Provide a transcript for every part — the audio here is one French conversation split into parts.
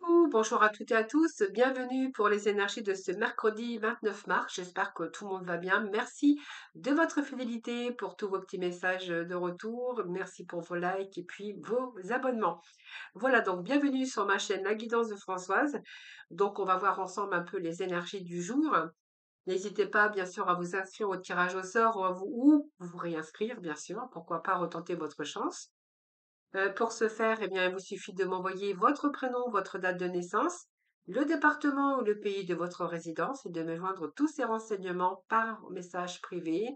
Coucou, bonjour à toutes et à tous, bienvenue pour les énergies de ce mercredi 29 mars. J'espère que tout le monde va bien. Merci de votre fidélité pour tous vos petits messages de retour. Merci pour vos likes et puis vos abonnements. Voilà, donc bienvenue sur ma chaîne La Guidance de Françoise. Donc on va voir ensemble un peu les énergies du jour. N'hésitez pas bien sûr à vous inscrire au tirage au sort ou vous réinscrire bien sûr. Pourquoi pas retenter votre chance. Pour ce faire, eh bien, il vous suffit de m'envoyer votre prénom, votre date de naissance, le département ou le pays de votre résidence et de me joindre tous ces renseignements par message privé.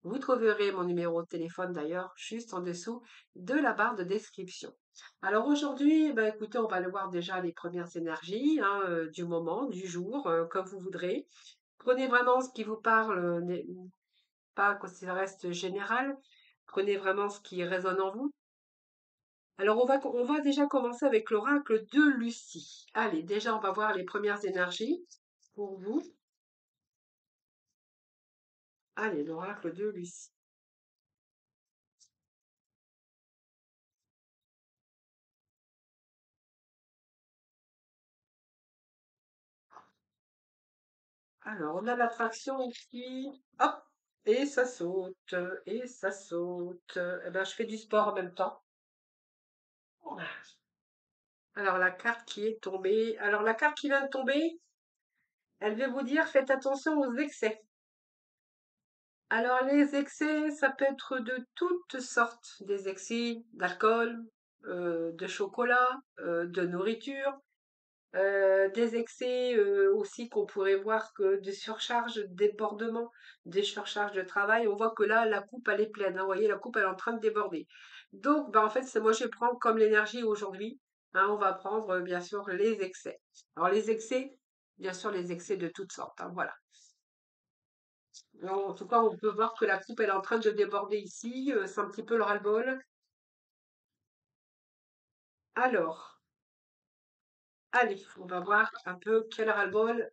Vous trouverez mon numéro de téléphone d'ailleurs juste en dessous de la barre de description. Alors aujourd'hui, eh ben, écoutez, on va aller voir déjà les premières énergies hein, du moment, du jour, comme vous voudrez. Prenez vraiment ce qui vous parle, pas que ça reste général. Prenez vraiment ce qui résonne en vous. Alors, on va déjà commencer avec l'oracle de Lucie. Allez, déjà, on va voir les premières énergies pour vous. Allez, l'oracle de Lucie. Alors, on a l'attraction ici. Hop! Et ça saute, et ça saute. Eh ben, je fais du sport en même temps. Alors, la carte qui est tombée. Alors, la carte qui vient de tomber, elle veut vous dire, faites attention aux excès. Alors, les excès, ça peut être de toutes sortes. Des excès d'alcool, de chocolat, de nourriture, des excès aussi qu'on pourrait voir que de surcharge, de débordement, des surcharges de travail. On voit que là, la coupe, elle est pleine. Hein, vous voyez, la coupe, elle est en train de déborder. Donc, en fait, moi, je prends comme l'énergie aujourd'hui. Hein, on va prendre, bien sûr, les excès. Alors, les excès, bien sûr, les excès de toutes sortes. Hein, voilà. En tout cas, on peut voir que la coupe, elle est en train de déborder ici. C'est un petit peu le ras-le-bol. Alors, allez, on va voir un peu quel ras-le-bol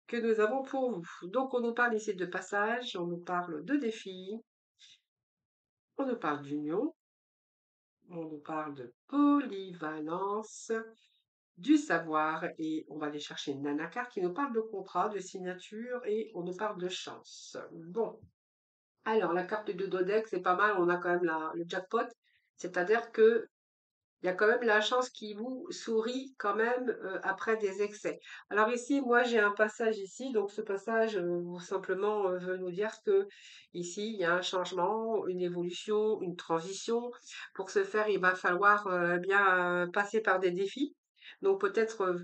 que nous avons pour vous. Donc, on nous parle ici de passage, on nous parle de défi, on nous parle d'union, on nous parle de polyvalence, du savoir, et on va aller chercher une nanakar qui nous parle de contrat, de signature, et on nous parle de chance. Bon, alors la carte de Dodeck, c'est pas mal, on a quand même le jackpot, c'est-à-dire que il y a quand même la chance qui vous sourit quand même après des excès. Alors ici, moi j'ai un passage ici, donc ce passage simplement veut nous dire que ici il y a un changement, une évolution, une transition. Pour ce faire, il va falloir bien passer par des défis. Donc peut-être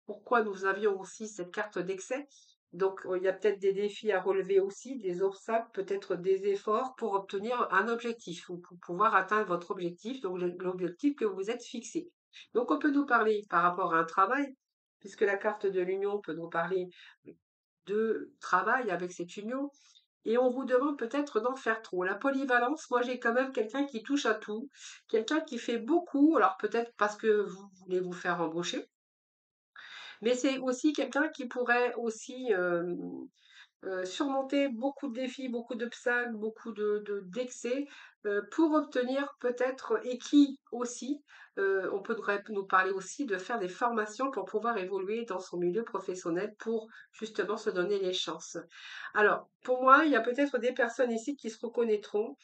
pourquoi nous avions aussi cette carte d'excès. Donc il y a peut-être des défis à relever aussi, des obstacles, peut-être des efforts pour obtenir un objectif ou pour pouvoir atteindre votre objectif, donc l'objectif que vous êtes fixé. Donc on peut nous parler par rapport à un travail, puisque la carte de l'union peut nous parler de travail avec cette union, et on vous demande peut-être d'en faire trop. La polyvalence, moi j'ai quand même quelqu'un qui touche à tout, quelqu'un qui fait beaucoup, alors peut-être parce que vous voulez vous faire embaucher, mais c'est aussi quelqu'un qui pourrait aussi surmonter beaucoup de défis, beaucoup d'obstacles, beaucoup d'excès pour obtenir peut-être, et qui aussi, on pourrait nous parler aussi de faire des formations pour pouvoir évoluer dans son milieu professionnel pour justement se donner les chances. Alors, pour moi, il y a peut-être des personnes ici qui se reconnaîtront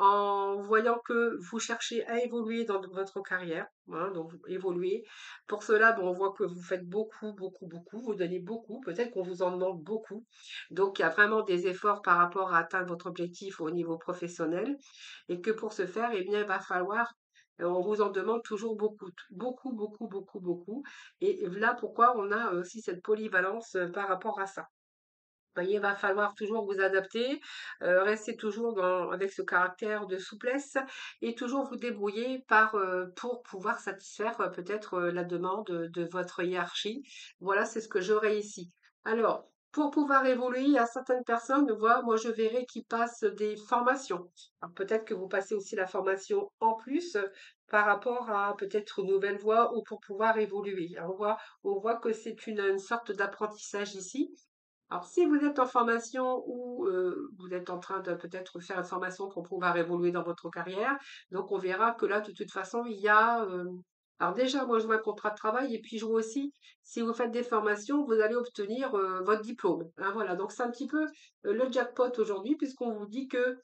en voyant que vous cherchez à évoluer dans votre carrière, hein, donc évoluer. Pour cela, bon, on voit que vous faites beaucoup, beaucoup, beaucoup, vous donnez beaucoup, peut-être qu'on vous en demande beaucoup. Donc, il y a vraiment des efforts par rapport à atteindre votre objectif au niveau professionnel et que pour ce faire, eh bien, il va falloir, on vous en demande toujours beaucoup, beaucoup, beaucoup, beaucoup, beaucoup. Et là, pourquoi on a aussi cette polyvalence par rapport à ça. Voyez, il va falloir toujours vous adapter, rester toujours avec ce caractère de souplesse et toujours vous débrouiller pour pouvoir satisfaire peut-être la demande de votre hiérarchie. Voilà, c'est ce que j'aurais ici. Alors, pour pouvoir évoluer, il y a certaines personnes, moi je verrais qui passent des formations. Alors, peut-être que vous passez aussi la formation en plus par rapport à peut-être une nouvelle voie ou pour pouvoir évoluer. Alors, on voit que c'est une sorte d'apprentissage ici. Alors, si vous êtes en formation ou vous êtes en train de peut-être faire une formation pour pouvoir évoluer dans votre carrière, donc on verra que là, de toute façon, il y a Alors déjà, moi, je vois un contrat de travail et puis je vois aussi, si vous faites des formations, vous allez obtenir votre diplôme. Hein, voilà, donc c'est un petit peu le jackpot aujourd'hui puisqu'on vous dit que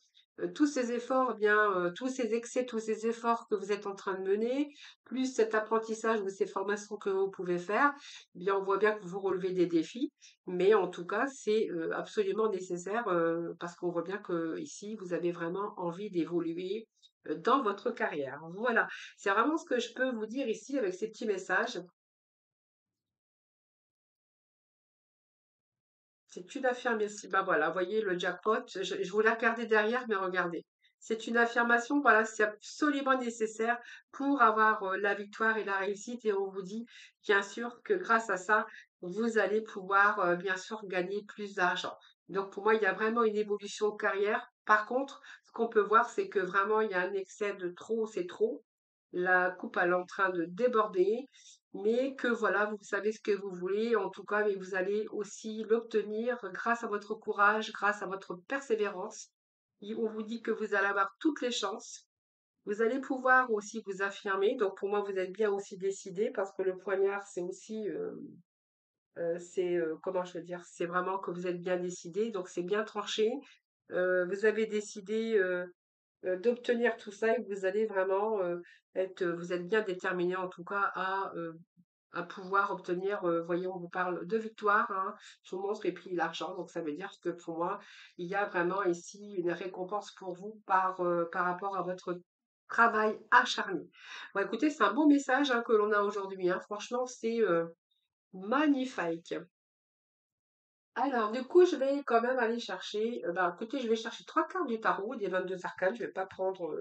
tous ces efforts, eh bien, tous ces excès, tous ces efforts que vous êtes en train de mener, plus cet apprentissage ou ces formations que vous pouvez faire, eh bien, on voit bien que vous relevez des défis, mais en tout cas, c'est absolument nécessaire parce qu'on voit bien que ici, vous avez vraiment envie d'évoluer dans votre carrière. Voilà. C'est vraiment ce que je peux vous dire ici avec ces petits messages. C'est une affirmation. Ben voilà, voyez le jackpot. Je vous l'ai regardé derrière, mais regardez. C'est une affirmation, voilà, c'est absolument nécessaire pour avoir la victoire et la réussite. Et on vous dit, bien sûr, que grâce à ça, vous allez pouvoir, bien sûr, gagner plus d'argent. Donc, pour moi, il y a vraiment une évolution de carrière. Par contre, ce qu'on peut voir, c'est que vraiment, il y a un excès de trop, c'est trop. La coupe, elle est en train de déborder, mais que voilà, vous savez ce que vous voulez, en tout cas, mais vous allez aussi l'obtenir grâce à votre courage, grâce à votre persévérance. On vous dit que vous allez avoir toutes les chances. Vous allez pouvoir aussi vous affirmer. Donc pour moi, vous êtes bien aussi décidé parce que le poignard, c'est aussi, comment je veux dire, c'est vraiment que vous êtes bien décidé. Donc c'est bien tranché. Vous avez décidé d'obtenir tout ça et vous allez vraiment vous êtes bien déterminé en tout cas à pouvoir obtenir, voyons, on vous parle de victoire, hein, je vous montre, et puis l'argent. Donc ça veut dire que pour moi, il y a vraiment ici une récompense pour vous par rapport à votre travail acharné. Bon, écoutez, c'est un beau message hein, que l'on a aujourd'hui. Hein. Franchement, c'est magnifique. Alors, du coup, je vais quand même aller chercher, écoutez, je vais chercher trois cartes du tarot, des 22 arcanes. Je vais pas prendre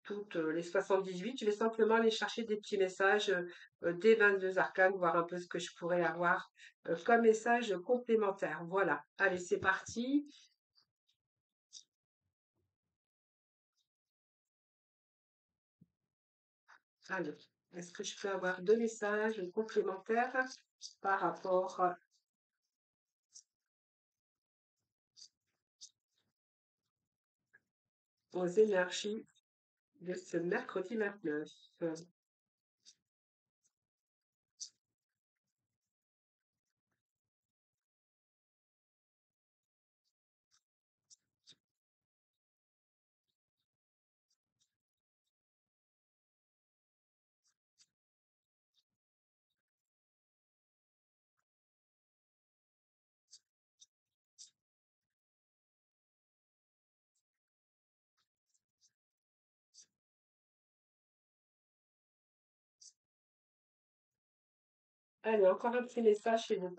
toutes les 78. Je vais simplement aller chercher des petits messages des 22 arcanes, voir un peu ce que je pourrais avoir comme message complémentaire. Voilà. Allez, c'est parti. Allez. Est-ce que je peux avoir deux messages complémentaires par rapport aux énergies de ce mercredi 29? Allez, encore un petit message chez vous.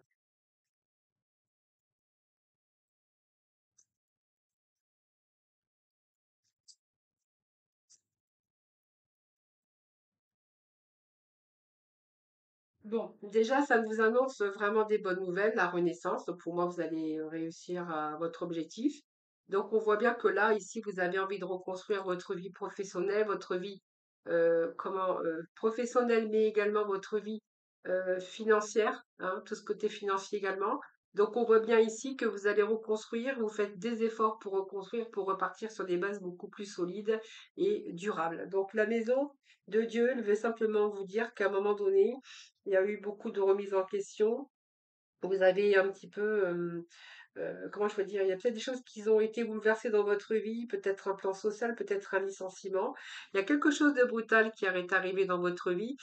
Bon, déjà, ça vous annonce vraiment des bonnes nouvelles, la renaissance. Donc, pour moi, vous allez réussir à votre objectif. Donc, on voit bien que là, ici, vous avez envie de reconstruire votre vie professionnelle, votre vie professionnelle, mais également votre vie financière, hein, tout ce côté financier également. Donc, on voit bien ici que vous allez reconstruire, vous faites des efforts pour reconstruire, pour repartir sur des bases beaucoup plus solides et durables. Donc, la maison de Dieu, elle veut simplement vous dire qu'à un moment donné, il y a eu beaucoup de remises en question. Vous avez un petit peu, comment je peux dire, il y a peut-être des choses qui ont été bouleversées dans votre vie, peut-être un plan social, peut-être un licenciement. Il y a quelque chose de brutal qui est arrivé dans votre vie,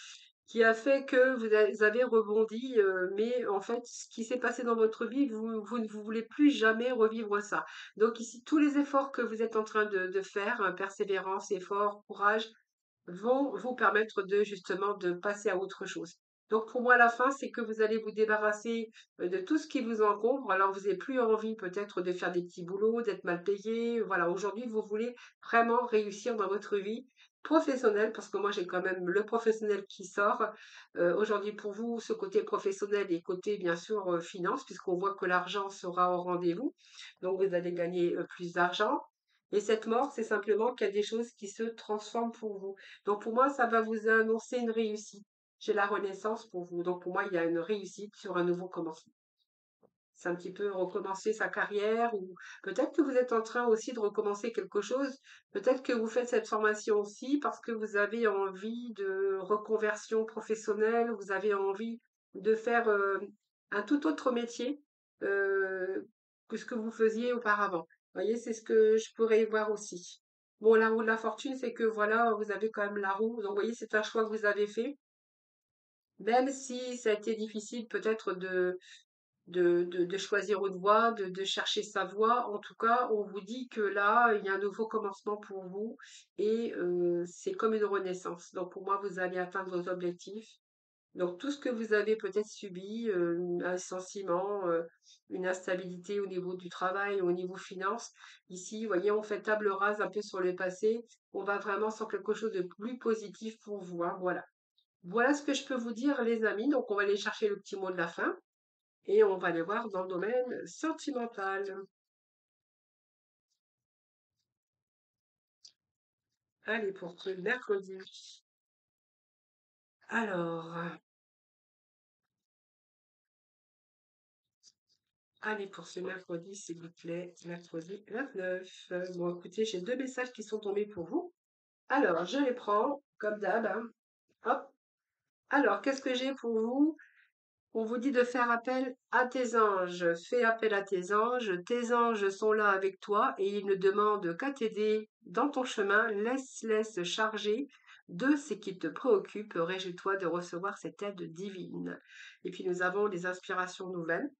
qui a fait que vous avez rebondi, mais en fait, ce qui s'est passé dans votre vie, vous ne voulez plus jamais revivre ça. Donc ici, tous les efforts que vous êtes en train de faire, hein, persévérance, effort, courage, vont vous permettre de justement de passer à autre chose. Donc pour moi, la fin, c'est que vous allez vous débarrasser de tout ce qui vous encombre. Alors vous n'avez plus envie peut-être de faire des petits boulots, d'être mal payé. Voilà, aujourd'hui, vous voulez vraiment réussir dans votre vie professionnelle, parce que moi j'ai quand même le professionnel qui sort. Aujourd'hui pour vous, ce côté professionnel et côté bien sûr finance, puisqu'on voit que l'argent sera au rendez-vous. Donc vous allez gagner plus d'argent. Et cette mort, c'est simplement qu'il y a des choses qui se transforment pour vous. Donc pour moi, ça va vous annoncer une réussite. J'ai la renaissance pour vous. Donc pour moi, il y a une réussite sur un nouveau commencement. C'est un petit peu recommencer sa carrière ou peut-être que vous êtes en train aussi de recommencer quelque chose. Peut-être que vous faites cette formation aussi parce que vous avez envie de reconversion professionnelle, vous avez envie de faire un tout autre métier que ce que vous faisiez auparavant. Vous voyez, c'est ce que je pourrais y voir aussi. Bon, la roue de la fortune, c'est que voilà, vous avez quand même la roue. Donc, vous voyez, c'est un choix que vous avez fait. Même si ça a été difficile peut-être de choisir une voie, de chercher sa voie. En tout cas, on vous dit que là, il y a un nouveau commencement pour vous et c'est comme une renaissance. Donc pour moi, vous allez atteindre vos objectifs. Donc tout ce que vous avez peut-être subi, un licenciement, une instabilité au niveau du travail, au niveau finance, ici, vous voyez, on fait table rase un peu sur le passé. On va vraiment sur quelque chose de plus positif pour vous, hein, voilà. Voilà ce que je peux vous dire, les amis. Donc on va aller chercher le petit mot de la fin. Et on va les voir dans le domaine sentimental. Allez, pour ce mercredi. Alors, allez, pour ce mercredi, s'il vous plaît, mercredi 29. Bon, écoutez, j'ai deux messages qui sont tombés pour vous. Alors, je les prends, comme d'hab, hein. Hop. Alors, qu'est-ce que j'ai pour vous? On vous dit de faire appel à tes anges. Fais appel à tes anges. Tes anges sont là avec toi et ils ne demandent qu'à t'aider dans ton chemin. Laisse charger de ce qui te préoccupe. Réjouis-toi de recevoir cette aide divine. Et puis nous avons les inspirations nouvelles.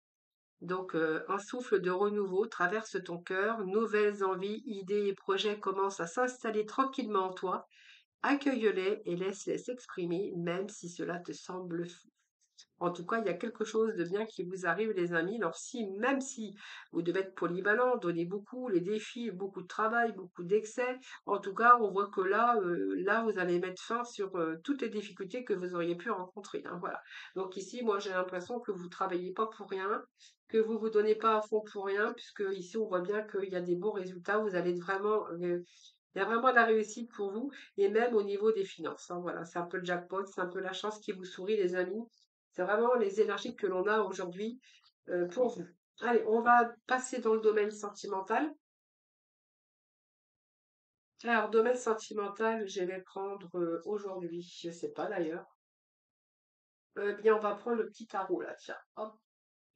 Donc un souffle de renouveau traverse ton cœur. Nouvelles envies, idées et projets commencent à s'installer tranquillement en toi. Accueille-les et laisse-les s'exprimer, même si cela te semble fou. En tout cas, il y a quelque chose de bien qui vous arrive, les amis. Alors, si, même si vous devez être polyvalent, donner beaucoup, les défis, beaucoup de travail, beaucoup d'excès, en tout cas, on voit que là, vous allez mettre fin sur toutes les difficultés que vous auriez pu rencontrer, hein, voilà. Donc ici, moi, j'ai l'impression que vous travaillez pas pour rien, que vous vous donnez pas à fond pour rien, puisque ici, on voit bien qu'il y a des bons résultats. Vous allez vraiment, il y a vraiment de la réussite pour vous, et même au niveau des finances, hein, voilà, c'est un peu le jackpot, c'est un peu la chance qui vous sourit, les amis. C'est vraiment les énergies que l'on a aujourd'hui pour vous. Allez, on va passer dans le domaine sentimental. Alors, domaine sentimental, je vais prendre aujourd'hui, je sais pas d'ailleurs. Bien, on va prendre le petit tarot là, tiens. Hop,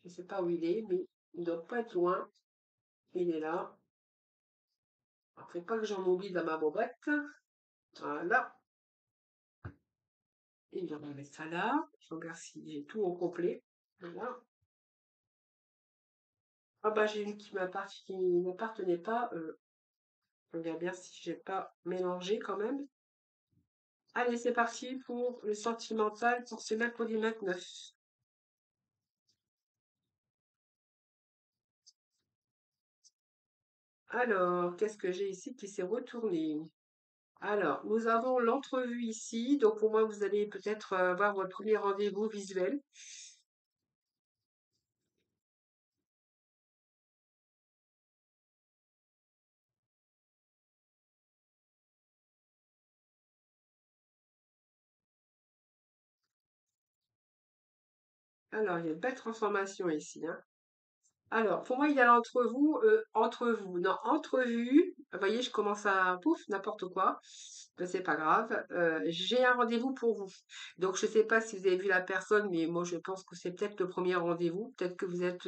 je sais pas où il est, mais il doit pas être loin. Il est là. Alors, faut pas que j'en oublie dans ma bobette. Voilà. Et bien, on va mettre ça là. Je regarde si j'ai tout au complet. Voilà. Ah bah j'ai une qui n'appartenait pas. Je regarde bien si j'ai pas mélangé quand même. Allez, c'est parti pour le sentimental pour ce mercredi 29. Alors, qu'est-ce que j'ai ici qui s'est retourné? Alors, nous avons l'entrevue ici. Donc, pour moi, vous allez peut-être avoir votre premier rendez-vous visuel. Alors, il y a une belle transformation ici, hein. Alors, pour moi, il y a l'entre-vous, non, entrevue. Vous voyez, je commence à, pouf, n'importe quoi. Ben, c'est pas grave. J'ai un rendez-vous pour vous. Donc, je sais pas si vous avez vu la personne, mais moi, je pense que c'est peut-être le premier rendez-vous. Peut-être que vous êtes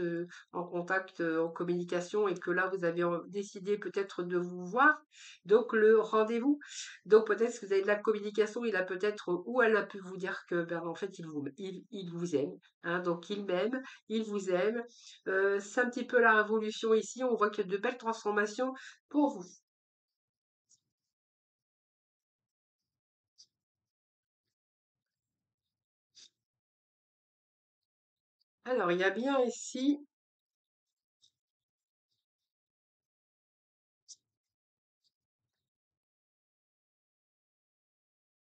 en contact, en communication et que là, vous avez décidé peut-être de vous voir. Donc, le rendez-vous. Donc, peut-être que vous avez de la communication. Il a peut-être, ou elle a pu vous dire que, ben, en fait, il vous aime, hein. Donc, il m'aime, il vous aime. C'est un petit peu la révolution ici. On voit qu'il y a de belles transformations pour vous. Alors, il y a bien ici,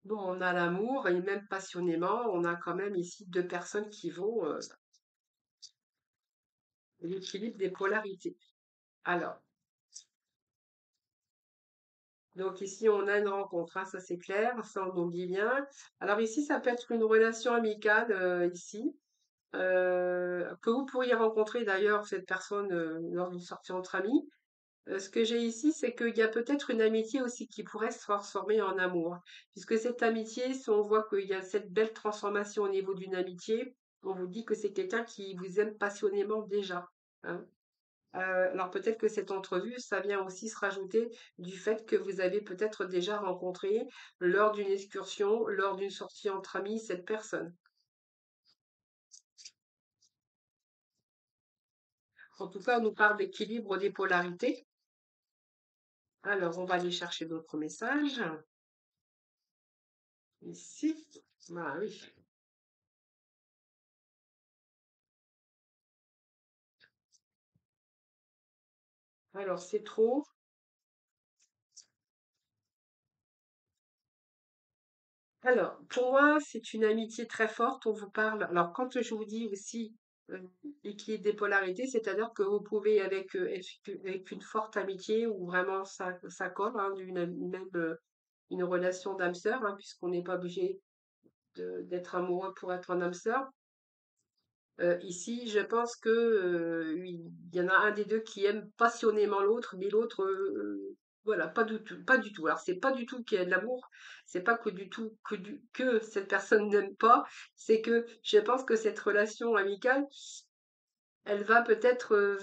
bon, on a l'amour et même passionnément, on a quand même ici deux personnes qui vont l'équilibre des polarités. Alors, donc ici, on a une rencontre, hein, ça c'est clair, ça on nous dit bien. Alors ici, ça peut être une relation amicale ici. que vous pourriez rencontrer d'ailleurs cette personne lors d'une sortie entre amis. Ce que j'ai ici, c'est qu'il y a peut-être une amitié aussi qui pourrait se transformer en amour. Puisque cette amitié, si on voit qu'il y a cette belle transformation au niveau d'une amitié, on vous dit que c'est quelqu'un qui vous aime passionnément déjà, hein. Alors peut-être que cette entrevue, ça vient aussi se rajouter du fait que vous avez peut-être déjà rencontré lors d'une excursion, lors d'une sortie entre amis, cette personne. En tout cas, on nous parle d'équilibre des polarités. Alors, on va aller chercher d'autres messages. Ici. Ah oui. Alors, c'est trop. Alors, pour moi, c'est une amitié très forte. On vous parle. Alors, quand je vous dis aussi euh, équilibre des polarités, c'est-à-dire que vous pouvez, avec une forte amitié, ou vraiment ça colle, hein, même une relation d'âme sœur, hein, puisqu'on n'est pas obligé d'être amoureux pour être un âme sœur. Ici, je pense que il y en a un des deux qui aime passionnément l'autre, mais l'autre, voilà, pas du tout, pas du tout. Alors, c'est pas du tout qu'il y a de l'amour, c'est pas que du tout que cette personne n'aime pas, c'est que je pense que cette relation amicale, elle va peut-être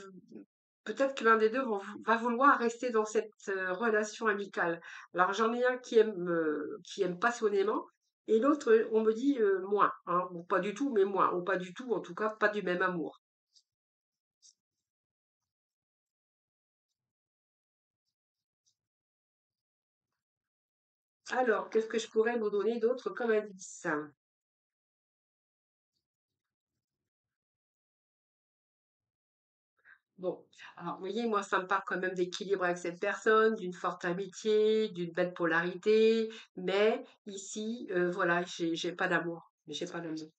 que l'un des deux va vouloir rester dans cette relation amicale. Alors j'en ai un qui aime passionnément et l'autre, on me dit moins, hein, ou pas du tout, mais moins, ou pas du tout, en tout cas pas du même amour. Alors, qu'est-ce que je pourrais vous donner d'autre comme indice? Bon, alors vous voyez, moi ça me parle quand même d'équilibre avec cette personne, d'une forte amitié, d'une belle polarité, mais ici, voilà, j'ai pas d'amour. J'ai pas d'amour.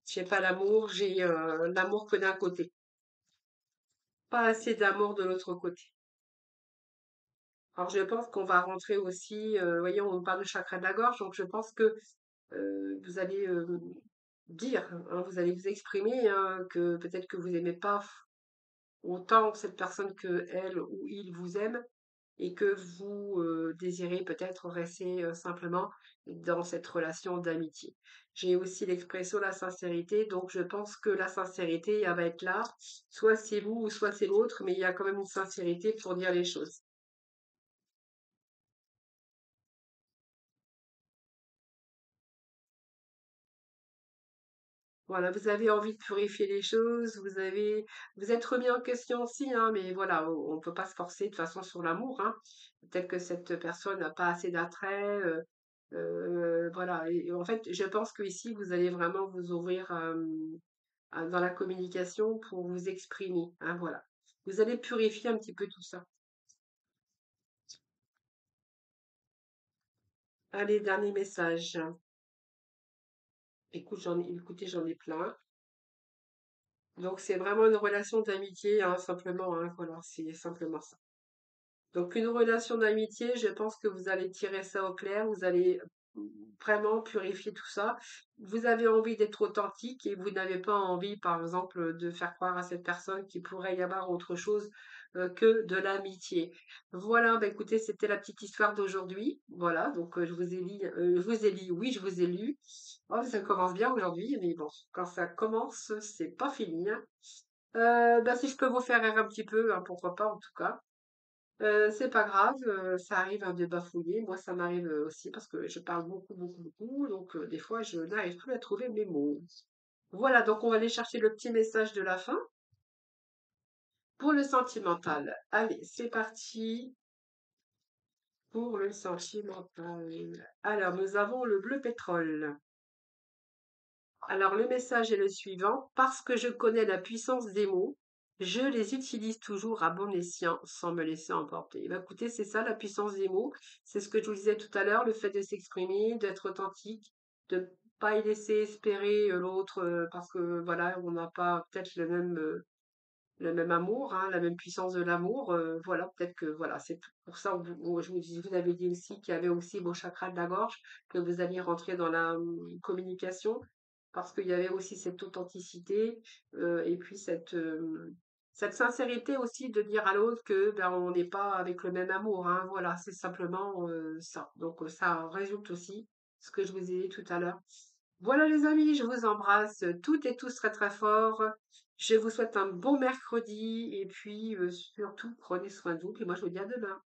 J'ai pas l'amour, j'ai l'amour que d'un côté. Pas assez d'amour de l'autre côté. Alors je pense qu'on va rentrer aussi, voyez, on parle de chakra de la gorge, donc je pense que vous allez dire, hein, vous allez vous exprimer hein, que peut-être que vous n'aimez pas autant cette personne que elle ou il vous aime et que vous désirez peut-être rester simplement dans cette relation d'amitié. J'ai aussi l'expression la sincérité, donc je pense que la sincérité, elle va être là. Soit c'est vous ou soit c'est l'autre, mais il y a quand même une sincérité pour dire les choses. Voilà, vous avez envie de purifier les choses, vous êtes remis en question aussi, hein, mais voilà, on ne peut pas se forcer de toute façon sur l'amour, hein. Peut-être que cette personne n'a pas assez d'attrait, voilà. Et en fait, je pense que ici, vous allez vraiment vous ouvrir dans la communication pour vous exprimer, hein, voilà. Vous allez purifier un petit peu tout ça. Allez, dernier message. Écoutez, j'en ai plein. Donc, c'est vraiment une relation d'amitié, hein, simplement, hein, voilà, c'est simplement ça. Donc une relation d'amitié, je pense que vous allez tirer ça au clair, vous allez vraiment purifier tout ça. Vous avez envie d'être authentique et vous n'avez pas envie, par exemple, de faire croire à cette personne qu'il pourrait y avoir autre chose que de l'amitié. Voilà, bah écoutez, c'était la petite histoire d'aujourd'hui. Voilà, donc je vous ai lu, oui, je vous ai lu. Oh, ça commence bien aujourd'hui, mais bon, quand ça commence, c'est pas fini, hein. Bah, si je peux vous faire rire un petit peu, hein, pourquoi pas en tout cas. C'est pas grave, ça arrive hein, de bafouiller. Moi, ça m'arrive aussi parce que je parle beaucoup, beaucoup, beaucoup. Donc, des fois, je n'arrive plus à trouver mes mots. Voilà, donc on va aller chercher le petit message de la fin pour le sentimental. Allez, c'est parti pour le sentimental. Alors, nous avons le bleu pétrole. Alors, le message est le suivant. Parce que je connais la puissance des mots, je les utilise toujours à bon escient sans me laisser emporter. Eh ben, écoutez, c'est ça la puissance des mots. C'est ce que je vous disais tout à l'heure, le fait de s'exprimer, d'être authentique, de pas y laisser espérer l'autre parce que voilà, on n'a pas peut-être le même amour, hein, la même puissance de l'amour. Voilà, peut-être que voilà, c'est pour ça que vous avez dit aussi qu'il y avait aussi vos chakras de la gorge, que vous alliez rentrer dans la communication. parce qu'il y avait aussi cette authenticité et puis cette sincérité aussi de dire à l'autre que ben, on n'est pas avec le même amour, hein, voilà, c'est simplement ça. Donc ça résulte aussi ce que je vous ai dit tout à l'heure. Voilà les amis, je vous embrasse toutes et tous très très fort. Je vous souhaite un bon mercredi et puis surtout prenez soin de vous. Et moi je vous dis à demain.